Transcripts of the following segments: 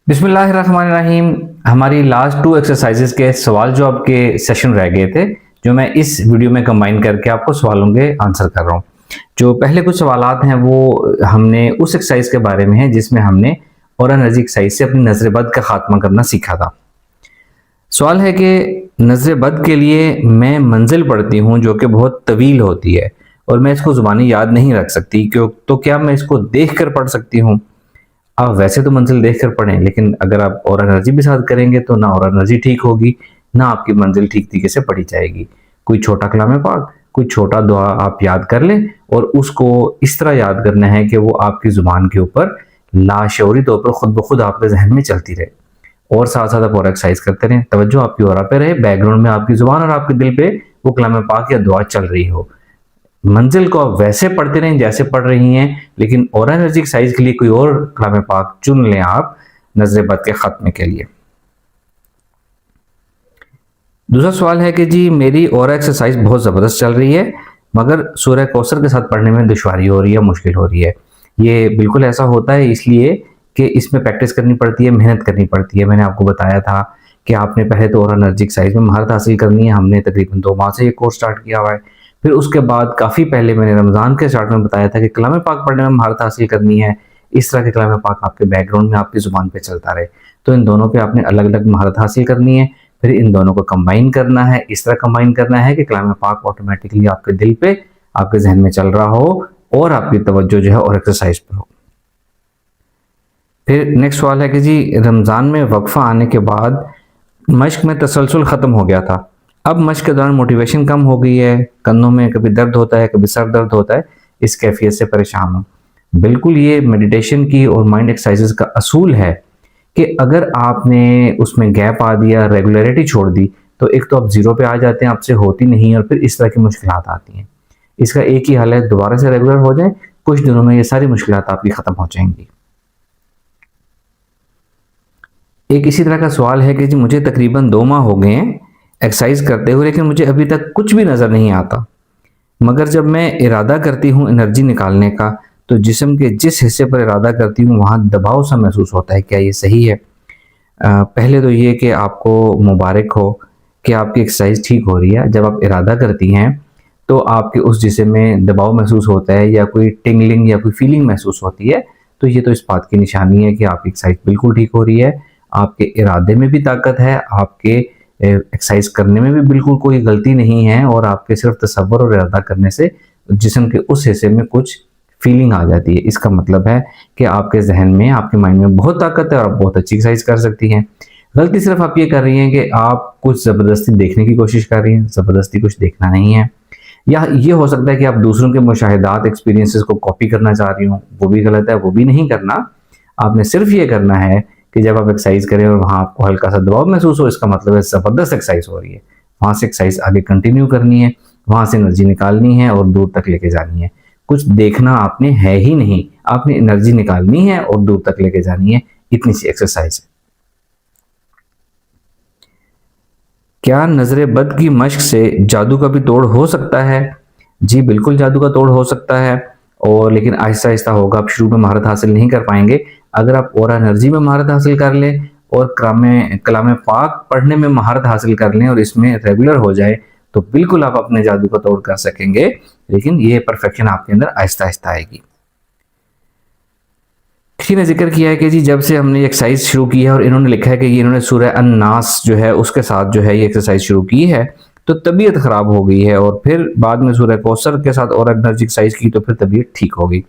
बिस्मिल्लाहिर्रहमानिर्रहीम। हमारी last 2 exercises के सवाल जवाब के सेशन रह गए थे, जो मैं इस वीडियो में कंबाइन करके आपको सवालों के आंसर कर रहा हूँ। जो पहले कुछ सवालात हैं वो हमने उस एक्सरसाइज के बारे में है जिसमें हमने और एनर्जी एक्सरसाइज से अपनी नजर बद का खात्मा करना सीखा था। सवाल है कि नजर बद के लिए मैं मंजिल पढ़ती हूँ जो कि बहुत तवील होती है और मैं इसको ज़ुबानी याद नहीं रख सकती, क्यों तो क्या मैं इसको देख कर पढ़ सकती हूँ? आप वैसे तो मंजिल देख कर पढ़ें, लेकिन अगर आप और एनर्जी भी साथ करेंगे तो ना और एनर्जी ठीक होगी, ना आपकी मंजिल ठीक तरीके से पढ़ी जाएगी। कोई छोटा कलाम पाक, कोई छोटा दुआ आप याद कर लें और उसको इस तरह याद करना है कि वो आपकी ज़ुबान के ऊपर लाशऊरी तौर पर खुद ब खुद आपके जहन में चलती रहे। और साथ साथ आप और एक्सरसाइज करते रहें, तवज्जो आपकी और पे रहे, बैकग्राउंड में आपकी ज़ुबान और आपके दिल पे वो कलाम पाक या दुआ चल रही हो। मंजिल को आप वैसे पढ़ते रहें जैसे पढ़ रही हैं, लेकिन और एनर्जी एक्सरसाइज के लिए कोई और कलाम पाक चुन लें आप नजर बद के खात्मे के लिए। दूसरा सवाल है कि जी मेरी और एक्सरसाइज बहुत ज़बरदस्त चल रही है, मगर सूरह कौसर के साथ पढ़ने में दुश्वारी हो रही है, मुश्किल हो रही है। ये बिल्कुल ऐसा होता है इसलिए कि इसमें प्रैक्टिस करनी पड़ती है, मेहनत करनी पड़ती है। मैंने आपको बताया था कि आपने पहले तो और एनर्जी एक्सरसाइज में महारत हासिल करनी है। हमने तकरीबन 2 माह से ये कोर्स स्टार्ट किया हुआ है। फिर उसके बाद काफ़ी पहले मैंने रमज़ान के स्टार्ट में बताया था कि कलाम पाक पढ़ने में महारत हासिल करनी है। इस तरह के कलाम पाक आपके बैकग्राउंड में आपकी ज़ुबान पे चलता रहे, तो इन दोनों पे आपने अलग अलग महारत हासिल करनी है। फिर इन दोनों को कंबाइन करना है, इस तरह कंबाइन करना है कि कलाम पाक ऑटोमेटिकली आपके दिल पे, आपके जहन में चल रहा हो और आपकी तवज्जो जो है और एक्सरसाइज पर हो। फिर नेक्स्ट सवाल है कि जी रमज़ान में वक्फा आने के बाद मश्क में तसलसल ख़त्म हो गया था, अब मश्क के दौरान मोटिवेशन कम हो गई है, कंधों में कभी दर्द होता है, कभी सर दर्द होता है, इस कैफियत से परेशान हूँ। बिल्कुल ये मेडिटेशन की और माइंड एक्सरसाइजेज का असूल है कि अगर आपने उसमें गैप आ दिया, रेगुलरिटी छोड़ दी, तो एक तो आप जीरो पे आ जाते हैं, आपसे होती नहीं और फिर इस तरह की मुश्किलात आती हैं। इसका एक ही हल है, दोबारा से रेगुलर हो जाए, कुछ दिनों में ये सारी मुश्किलात आपकी ख़त्म हो जाएंगी। एक इसी तरह का सवाल है कि जी मुझे तकरीबन 2 माह हो गए हैं एक्सरसाइज करते हुए, लेकिन मुझे अभी तक कुछ भी नज़र नहीं आता, मगर जब मैं इरादा करती हूँ एनर्जी निकालने का, तो जिस्म के जिस हिस्से पर इरादा करती हूँ वहाँ दबाव सा महसूस होता है। क्या ये सही है? पहले तो ये कि आपको मुबारक हो कि आपकी एक्सरसाइज ठीक हो रही है। जब आप इरादा करती हैं तो आपके उस जिस्म में दबाव महसूस होता है या कोई टिंगलिंग या कोई फीलिंग महसूस होती है, तो ये तो इस बात की निशानी है कि आपकी एक्सरसाइज बिल्कुल ठीक हो रही है। आपके इरादे में भी ताकत है, आपके एक्सरसाइज करने में भी बिल्कुल कोई गलती नहीं है, और आपके सिर्फ तसव्वुर और इरादा करने से जिस्म के उस हिस्से में कुछ फीलिंग आ जाती है। इसका मतलब है कि आपके जहन में, आपके माइंड में बहुत ताकत है और आप बहुत अच्छी एक्सरसाइज कर सकती हैं। गलती सिर्फ आप ये कर रही हैं कि आप कुछ ज़बरदस्ती देखने की कोशिश कर रही हैं। ज़बरदस्ती कुछ देखना नहीं है, या ये हो सकता है कि आप दूसरों के मुशाहिदात, एक्सपीरियंसेस को कॉपी करना चाह रही हूँ, वो भी गलत है, वो भी नहीं करना। आपने सिर्फ ये करना है कि जब आप एक्सरसाइज करें और वहाँ आपको हल्का सा दबाव महसूस हो, इसका मतलब है ज़बरदस्त एक्सरसाइज हो रही है। वहाँ से एक्सरसाइज आगे कंटिन्यू करनी है, वहाँ से एनर्जी निकालनी है और दूर तक लेके जानी है। कुछ देखना आपने है ही नहीं, आपने एनर्जी निकालनी है और दूर तक लेके जानी है, इतनी सी एक्सरसाइज है। क्या नजर बद की मश्क से जादू का भी तोड़ हो सकता है? जी बिल्कुल, जादू का तोड़ हो सकता है, और लेकिन आहिस्ता आहिस्ता होगा। आप शुरू में महारत हासिल नहीं कर पाएंगे। अगर आप और एनर्जी में महारत हासिल कर लें और कलाम पाक पढ़ने में महारत हासिल कर लें और इसमें रेगुलर हो जाए, तो बिल्कुल आप अपने जादू का तोड़ कर सकेंगे। लेकिन ये परफेक्शन आपके अंदर आहिस्ता आहिस्ता आएगी। किसी ने जिक्र किया है कि जी जब से हमने ये एक्सरसाइज शुरू की है, और इन्होंने लिखा है कि ये इन्होंने सूरह अन-नास जो है उसके साथ जो है ये एक्सरसाइज शुरू की है, तो तबीयत ख़राब हो गई है, और फिर बाद में सूरह कौसर के साथ और एनर्जी एक्सरसाइज की तो फिर तबीयत ठीक हो गई।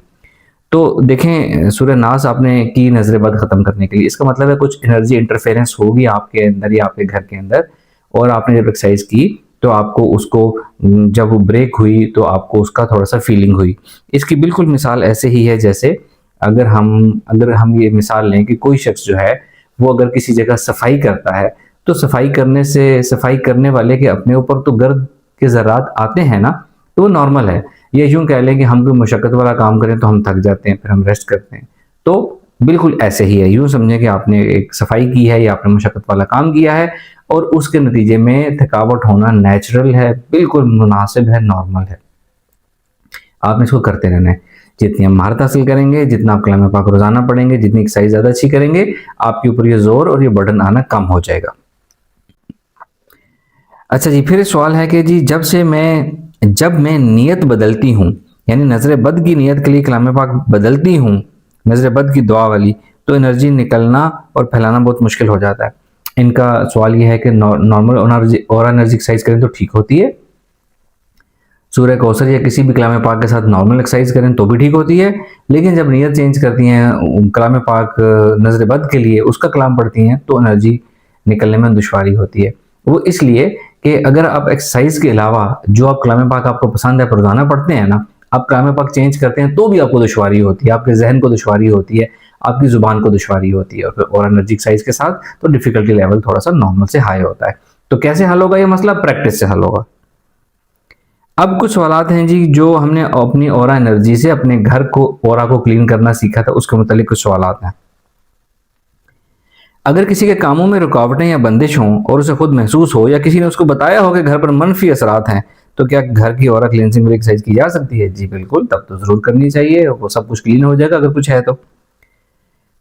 तो देखें, सूरह नास आपने की नजर बद ख़त्म करने के लिए, इसका मतलब है कुछ एनर्जी इंटरफेरेंस होगी आपके अंदर या आपके घर के अंदर, और आपने जब एक्सरसाइज की तो आपको उसको, जब वो ब्रेक हुई तो आपको उसका थोड़ा सा फीलिंग हुई। इसकी बिल्कुल मिसाल ऐसे ही है जैसे अगर हम ये मिसाल लें कि कोई शख्स जो है वो अगर किसी जगह सफाई करता है, तो सफाई करने से, सफाई करने वाले के अपने ऊपर तो गर्द के ज़रात आते हैं ना, तो वो नॉर्मल है। ये यूं कह लें कि हम कोई मुशक्कत वाला काम करें तो हम थक जाते हैं, फिर हम रेस्ट करते हैं, तो बिल्कुल ऐसे ही है। यूं समझें कि आपने एक सफाई की है या आपने मुशक्कत वाला काम किया है और उसके नतीजे में थकावट होना नेचुरल है, बिल्कुल मुनासिब है, नॉर्मल है। आपने इसको करते रहना है। जितनी हम महारत हासिल करेंगे, जितना आप कलाम पाक रोजाना पढ़ेंगे, जितनी एक्सरसाइज ज़्यादा अच्छी करेंगे, आपके ऊपर ये जोर और ये बर्डन आना कम हो जाएगा। अच्छा जी, फिर सवाल है कि जी जब मैं नियत बदलती हूँ, यानी नजर बद की नियत के लिए कलाम पाक बदलती हूँ, नजर बद की दुआ वाली, तो एनर्जी निकलना और फैलाना बहुत मुश्किल हो जाता है। इनका सवाल यह है कि नॉर्मल और एनर्जी एक्सरसाइज करें तो ठीक होती है, सूर्य कौसर या किसी भी कलाम पाक के साथ नॉर्मल एक्सरसाइज करें तो भी ठीक होती है, लेकिन जब नियत चेंज करती हैं कलाम पाक नजर बद के लिए, उसका कलाम पढ़ती हैं, तो एनर्जी निकलने में दुश्वारी होती है। वो इसलिए कि अगर आप एक्सरसाइज के अलावा जो आप कलाम पाक आपको पसंद है रोजाना पढ़ते हैं ना, आप कलाम पाक चेंज करते हैं तो भी आपको दुश्वारी होती है, आपके जहन को दुश्वारी होती है, आपकी जुबान को दुश्वारी होती है, और एनर्जी एक्सरसाइज के साथ तो डिफिकल्टी लेवल थोड़ा सा नॉर्मल से हाई होता है। तो कैसे हल होगा ये मसला? प्रैक्टिस से हल होगा। अब कुछ सवालात हैं जी जो हमने अपनी ऑरा एनर्जी से अपने घर को, ऑरा को क्लीन करना सीखा था, उसके मुतालिक कुछ सवालात हैं। अगर किसी के कामों में रुकावटें या बंदिश हों और उसे खुद महसूस हो या किसी ने उसको बताया हो कि घर पर मनफी असरात हैं, तो क्या घर की ऑरा क्लींसिंग एक्सरसाइज की जा सकती है? जी बिल्कुल, तब तो जरूर करनी चाहिए, वो सब कुछ क्लीन हो जाएगा अगर कुछ है तो।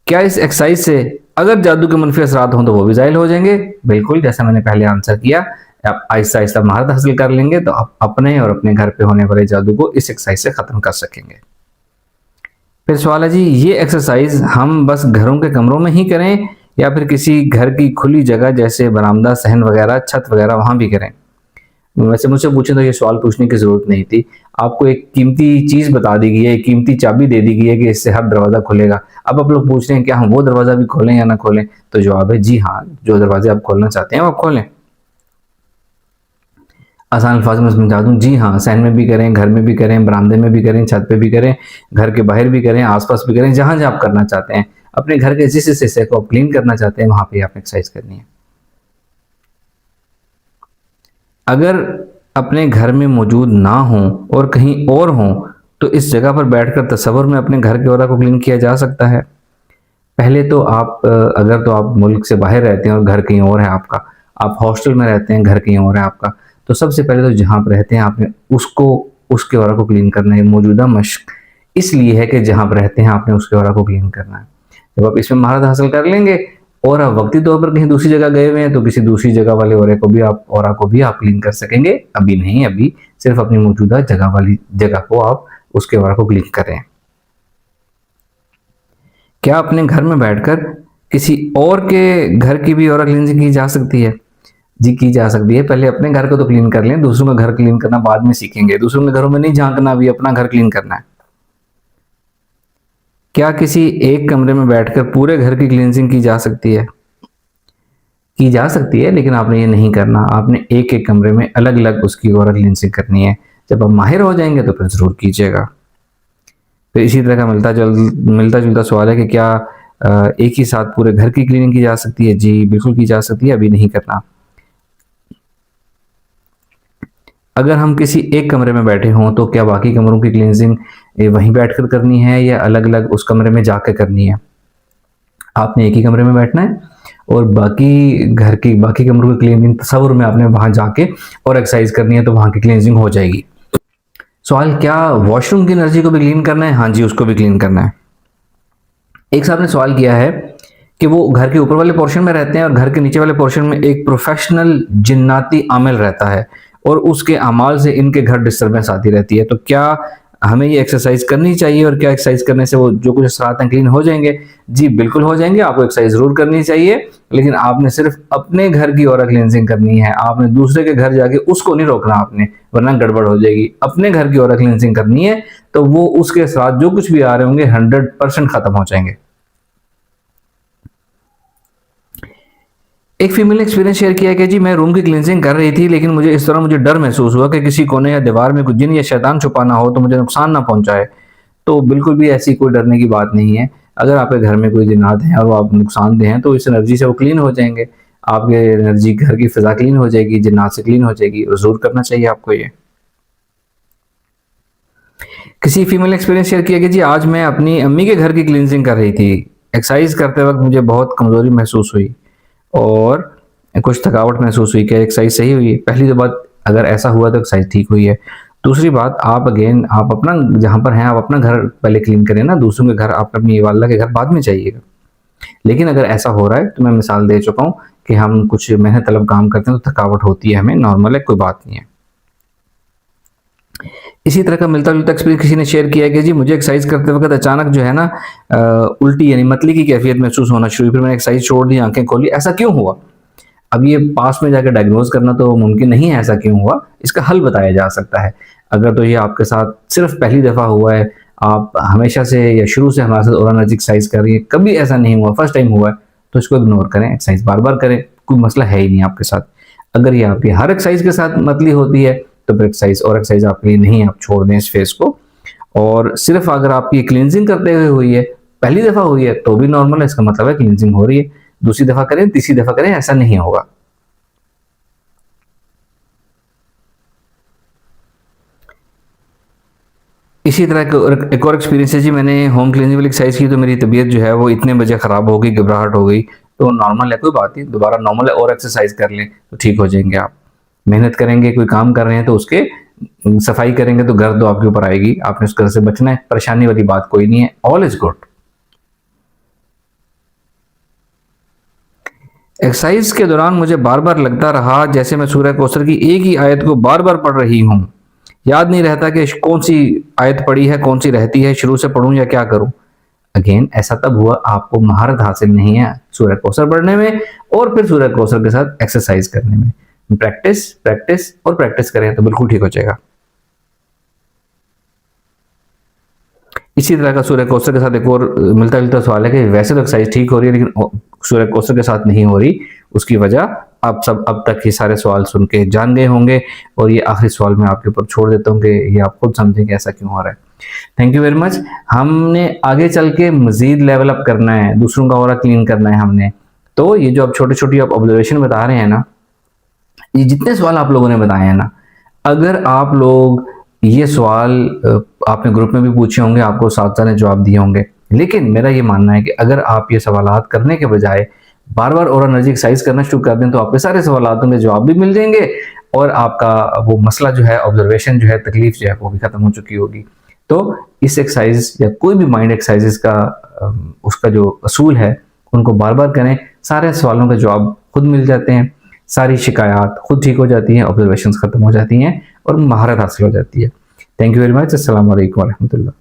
क्या इस एक्सरसाइज से अगर जादू के मनफी असरात हों तो वो भी ज़ाहिल हो जाएंगे? बिल्कुल, जैसा मैंने पहले आंसर किया, आप आहिस्ता आहिस्ता महारत हासिल कर लेंगे तो आप अपने और अपने घर पे होने वाले जादू को इस एक्सरसाइज से खत्म कर सकेंगे। फिर सवाल है जी, ये एक्सरसाइज हम बस घरों के कमरों में ही करें या फिर किसी घर की खुली जगह जैसे बरामदा, सहन वगैरह, छत वगैरह वहां भी करें? वैसे मुझसे पूछे तो ये सवाल पूछने की जरूरत नहीं थी। आपको एक कीमती चीज बता दी गई है, एक कीमती चाबी दे दी गई है कि इससे हर दरवाजा खुलेगा। अब आप लोग पूछ रहे हैं क्या हम वो दरवाजा भी खोलें या ना खोलें? तो जवाब है जी हाँ, जो दरवाजे आप खोलना चाहते हैं वो आप खोलें। आसान अल्फाज में समझा दूं, जी हाँ, सहन में भी करें, घर में भी करें, बरामदे में भी करें, छत पे भी करें, घर के बाहर भी करें, आसपास भी करें, जहां जहां आप करना चाहते हैं। अपने घर के जिस हिस्से को आप क्लीन करना चाहते हैं वहां पे आपने एक्सरसाइज करनी है। अगर अपने घर में मौजूद ना हो और कहीं और हो तो इस जगह पर बैठकर तसव्वुर में अपने घर के औरा को क्लीन किया जा सकता है। पहले तो आप अगर तो आप मुल्क से बाहर रहते हैं और घर कहीं और है आपका, आप हॉस्टल में रहते हैं, घर कहीं और है आपका, तो सबसे पहले तो जहाँ पर रहते हैं आपने उसको, उसके औरा को क्लीन करना है। मौजूदा मश्क इसलिए है कि जहाँ पर रहते हैं आपने उसके औरा को क्लीन करना है। जब आप इसमें महारत हासिल कर लेंगे और आप वक्ती तौर पर कहीं दूसरी जगह गए हुए हैं तो किसी दूसरी जगह वाले औरे को भी आप, औरा को भी आप क्लीन कर सकेंगे। अभी नहीं, अभी सिर्फ अपनी मौजूदा जगह वाली जगह को आप उसके औरा को क्लीन करें। क्या अपने घर में बैठकर किसी और के घर की भी औरा क्लींजिंग की जा सकती है? जी की जा सकती है। पहले अपने घर को तो क्लीन कर लें, दूसरों का घर क्लीन करना बाद में सीखेंगे। दूसरों के घरों में नहीं झांकना, अभी अपना घर क्लीन करना है। क्या किसी एक कमरे में बैठकर पूरे घर की क्लींजिंग की जा सकती है? की जा सकती है, लेकिन आपने ये नहीं करना। आपने एक एक कमरे में अलग अलग उसकी औरा क्लींजिंग करनी है। जब आप माहिर हो जाएंगे तो फिर जरूर कीजिएगा। फिर इसी तरह का मिलता जुलता सवाल है कि क्या एक ही साथ पूरे घर की क्लीनिंग की जा सकती है? जी बिल्कुल की जा सकती है, अभी नहीं करना। अगर हम किसी एक कमरे में बैठे हों तो क्या बाकी कमरों की क्लींजिंग वहीं बैठकर करनी है या अलग अलग उस कमरे में जाकर करनी है? आपने एक ही कमरे में बैठना है और बाकी घर की बाकी कमरों की क्लीनिंग तस्वुर में आपने वहां जाके और एक्सरसाइज करनी है तो वहां की क्लींजिंग हो जाएगी। सवाल, क्या वॉशरूम की एनर्जी को भी क्लीन करना है? हाँ जी, उसको भी क्लीन करना है। एक साहब ने सवाल किया है कि वो घर के ऊपर वाले पोर्शन में रहते हैं और घर के नीचे वाले पोर्शन में एक प्रोफेशनल जिन्नाती आमिल रहता है और उसके अमाल से इनके घर डिस्टर्बेंस आती रहती है, तो क्या हमें ये एक्सरसाइज करनी चाहिए और क्या एक्सरसाइज करने से वो जो कुछ असरात हैं क्लीन हो जाएंगे? जी बिल्कुल हो जाएंगे। आपको एक्सरसाइज जरूर करनी चाहिए, लेकिन आपने सिर्फ अपने घर की औरा क्लींजिंग करनी है। आपने दूसरे के घर जाके उसको नहीं रोकना आपने, वरना गड़बड़ हो जाएगी। अपने घर की औरा क्लींजिंग करनी है तो वो उसके असरात जो कुछ भी आ रहे होंगे 100% खत्म हो जाएंगे। एक फीमेल ने एक्सपीरियंस शेयर किया कि जी मैं रूम की क्लींजिंग कर रही थी, लेकिन मुझे डर महसूस हुआ कि किसी कोने या दीवार में कुछ जिन या शैतान छुपाना हो तो मुझे नुकसान ना पहुंचाए। तो बिल्कुल भी ऐसी कोई डरने की बात नहीं है। अगर आपके घर में कोई जिन्नात हैं और वो आप नुकसानदेह हैं तो इस एनर्जी से वो क्लीन हो जाएंगे। आपके एनर्जी, घर की फिजा क्लीन हो जाएगी, जिन्नात से क्लीन हो जाएगी, और जरूर करना चाहिए आपको ये। किसी फीमेल ने एक्सपीरियंस शेयर किया कि जी आज मैं अपनी अम्मी के घर की क्लींजिंग कर रही थी। एक्सरसाइज करते वक्त मुझे बहुत कमजोरी महसूस हुई और कुछ थकावट महसूस हुई। क्या एक्सरसाइज सही हुई? पहली तो बात, अगर ऐसा हुआ तो एक्सरसाइज ठीक हुई है। दूसरी बात, आप अगेन आप अपना जहाँ पर हैं आप अपना घर पहले क्लीन करें ना, दूसरों के घर आप अपनी वालदा के घर बाद में जाइएगा। लेकिन अगर ऐसा हो रहा है तो मैं मिसाल दे चुका हूँ कि हम कुछ मेहनत तलब काम करते हैं तो थकावट होती है हमें, नॉर्मल है, कोई बात नहीं है। इसी तरह का मिलता-जुलता एक्सपीरियंस किसी ने शेयर किया है कि जी मुझे एक्सरसाइज करते वक़्त अचानक जो है ना उल्टी यानी मतली की कैफियत महसूस होना शुरू हुई, फिर मैंने एक्सरसाइज छोड़ दी, आँखें खोली, ऐसा क्यों हुआ? अब ये पास में जाकर डायग्नोज़ करना तो मुमकिन नहीं है ऐसा क्यों हुआ, इसका हल बताया जा सकता है। अगर तो ये आपके साथ सिर्फ़ पहली दफ़ा हुआ है, आप हमेशा से या शुरू से हमारे साथ ओरल एनर्जी एक्सरसाइज कर रही हैं, कभी ऐसा नहीं हुआ, फर्स्ट टाइम हुआ है, तो इसको इग्नोर करें, एक्सरसाइज बार-बार करें, कोई मसला है ही नहीं आपके साथ। अगर ये आपकी हर एक्सरसाइज के साथ मतली होती है, तो फिर एक्सरसाइज आपके लिए नहीं है, आप छोड़ दें इस फेज़ को। और सिर्फ़ अगर आपकी क्लींजिंग करते हुए हुई है, पहली दफ़ा हुई है, तो भी नॉर्मल है, इसका मतलब है क्लींजिंग हो रही है। दूसरी दफ़ा करें, तीसरी दफ़ा करें, ऐसा नहीं होगा। इसी तरह का एक और एक्सपीरियंस है जी, मैंने होम क्लीनिंग वाली एक्सरसाइज की तो मेरी तबीयत जो है वो इतने बजे ख़राब हो गई, घबराहट हो गई, तो नॉर्मल है, कोई बात नहीं, दोबारा नॉर्मल है और एक्सरसाइज कर लें तो ठीक हो जाएंगे आप। मेहनत करेंगे, कोई काम कर रहे हैं तो उसके सफाई करेंगे तो घर तो आपके ऊपर आएगी, आपने उस घर से बचना है, परेशानी वाली बात कोई नहीं है, ऑल इज गुड। एक्सरसाइज के दौरान मुझे बार बार लगता रहा जैसे मैं सूरह कौसर की एक ही आयत को बार बार पढ़ रही हूँ। याद नहीं रहता कि कौन सी आयत पढ़ी है, कौन सी रहती है, शुरू से पढ़ूं या क्या करूं। अगेन ऐसा तब हुआ आपको महारत हासिल नहीं है सूरह कौसर पढ़ने में और फिर सूरह कौसर के साथ एक्सरसाइज करने में। प्रैक्टिस प्रैक्टिस और प्रैक्टिस करें तो बिल्कुल ठीक हो जाएगा। इसी तरह का सूरह कौसर के साथ एक और मिलता जुलता सवाल है कि वैसे तो एक्सरसाइज ठीक हो रही है लेकिन सूरह कौसर के साथ नहीं हो रही, उसकी वजह आप सब अब तक ये सारे सवाल सुन के जान गए होंगे और ये आखिरी सवाल मैं आपके ऊपर छोड़ देता हूँ कि ये आप खुद समझें कि ऐसा क्यों हो रहा है। Thank you very much. हमने आगे चल के मजीद लेवल अप करना है, दूसरों का ऑरा क्लीन करना है हमने। तो ये जो आप छोटी छोटी आप ऑब्जर्वेशन बता रहे हैं ना, ये जितने सवाल आप लोगों ने बताए हैं ना, अगर आप लोग ये सवाल आपने ग्रुप में भी पूछे होंगे, आपको साथ ने जवाब दिए होंगे, लेकिन मेरा ये मानना है कि अगर आप ये सवालात करने के बजाय बार बार और एनर्जी एक्सरसाइज करना शुरू कर दें तो आपके सारे सवालों के जवाब भी मिल जाएंगे और आपका वो मसला जो है, ऑब्जर्वेशन जो है, तकलीफ जो है वो भी खत्म हो चुकी होगी। तो इस एक्सरसाइज या कोई भी माइंड एक्सरसाइजेस का उसका जो असूल है उनको बार बार करें, सारे सवालों के जवाब खुद मिल जाते हैं, सारी शिकायत खुद ठीक हो जाती हैं, ऑब्जर्वेशन खत्म हो जाती हैं और महारत हासिल हो जाती है। Thank you very much. अस्सलाम वालेकुम रहमतुल्लाह।